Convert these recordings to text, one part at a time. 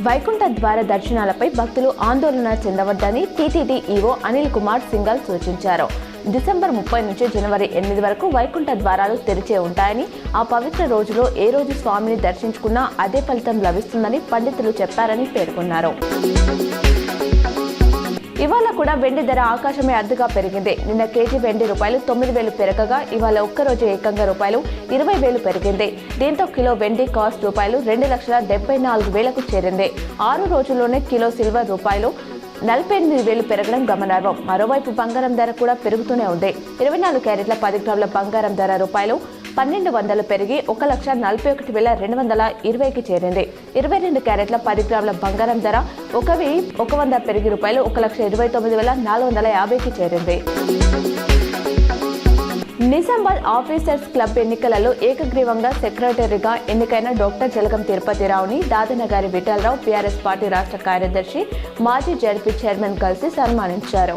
వైకుంఠ ద్వార దర్శనాలపై భక్తులు ఆందోళన చెందవద్దని టీటీడీ ఈవో అనిల్ కుమార్ సింఘాల్ సూచించారు. డిసెంబర్ 30 నుంచి జనవరి 8 వరకు వైకుంఠ ద్వారాలు తెరిచే ఉంటాయని, ఆ పవిత్ర రోజులో ఏ రోజు స్వామిని దర్శించుకున్నా అదే ఫలితం లభిస్తుందని పండితులు చెప్పారని పేర్కొన్నారు. ఇవాళ కూడా వెండి ధర ఆకాశమే అద్దుగా పెరిగింది. నిన్న కేజీ వెండి రూపాయలు 9,000 పెరగగా ఇవాళ ఒక్కరోజు ఏకంగా రూపాయలు 20,000 పెరిగింది. దీంతో కిలో వెండి కాస్ట్ రూపాయలు 2,74,000కు చేరింది. 6 రోజుల్లోనే కిలో సిల్వర్ రూపాయలు 48,000 పెరగడం గమనార్హం. మరోవైపు బంగారం ధర కూడా పెరుగుతూనే ఉంది. 24 క్యారెట్ల 10 గ్రాముల బంగారం ధర రూపాయలు 1,200 పెరిగి 1,41,220కి చేరింది. 22 క్యారెట్ల 10 గ్రాముల బంగారం ధర 1,100 పెరిగి రూపాయలు 1,29,450కి చేరింది. నిజామాబాద్ ఆఫీసర్స్ క్లబ్ ఎన్నికలలో ఏకగ్రీవంగా సెక్రటరీగా ఎన్నికైన డాక్టర్ జలగం తిరుపతిరావుని దాదనగారి విఠలరావు బీఆర్ఎస్ పార్టీ రాష్ట్ర కార్యదర్శి, మాజీ జడ్పీ చైర్మన్ కలిసి సన్మానించారు.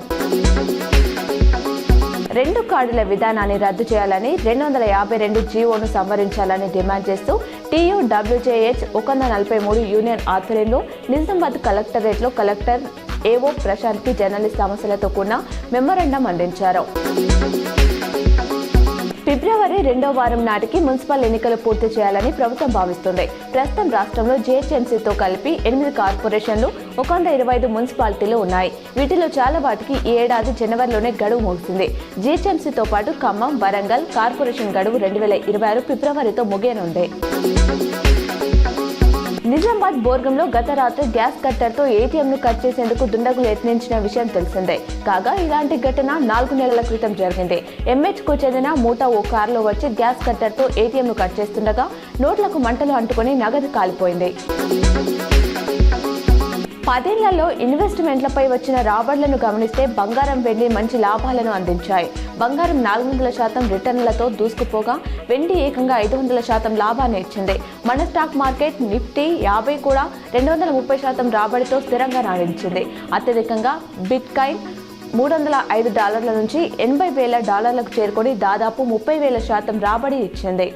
2 కార్డుల విధానాన్ని రద్దు చేయాలని, 252 జీవోను సంవరించాలని డిమాండ్ చేస్తూ TUWJH 143 యూనియన్ ఆధ్వర్యంలో నిజామాబాద్ కలెక్టరేట్లో కలెక్టర్ ఏవో ప్రశాంత్కి జర్నలిస్ట్ సమస్యలతో కూడిన మెమోరాండం అందించారు. ఫిబ్రవరి 2వ వారం నాటికి మున్సిపల్ ఎన్నికలు పూర్తి చేయాలని ప్రభుత్వం భావిస్తుంది. ప్రస్తుతం రాష్ట్రంలో GHMCతో కలిపి 8 కార్పొరేషన్లు, 125 మున్సిపాలిటీలు ఉన్నాయి. వీటిలో చాలా వాటికి ఈ ఏడాది జనవరిలోనే గడువు ముగిసింది. GHMCతో పాటు ఖమ్మం, వరంగల్ కార్పొరేషన్ గడువు 2026 ఫిబ్రవరితో ముగియనుంది. నిజామాబాద్ బోర్గంలో గత రాత్రి గ్యాస్ కట్టర్తో ATMను కట్ చేసేందుకు దుండగులు యత్నించిన విషయం తెలిసిందే. కాగా ఇలాంటి ఘటన 4 నెలల క్రితం జరిగింది. MHకు చెందిన మూట ఓ కారులో వచ్చి గ్యాస్ కట్టర్తో ATMను కట్ చేస్తుండగా నోట్లకు మంటలు అంటుకొని నగదు కాలిపోయింది. 10 ఏళ్లలో ఇన్వెస్ట్మెంట్లపై వచ్చిన రాబడులను గమనిస్తే బంగారం, వెండి మంచి లాభాలను అందించాయి. బంగారం 400% రిటర్న్లతో దూసుకుపోగా వెండి ఏకంగా 500% లాభాన్ని ఇచ్చింది. మన స్టాక్ మార్కెట్ నిఫ్టీ 50 కూడా 230% రాబడితో స్థిరంగా రాణించింది. అత్యధికంగా బిట్ కాయిన్ $305 నుంచి $80,000లకు చేరుకొని దాదాపు 30,000% రాబడి ఇచ్చింది.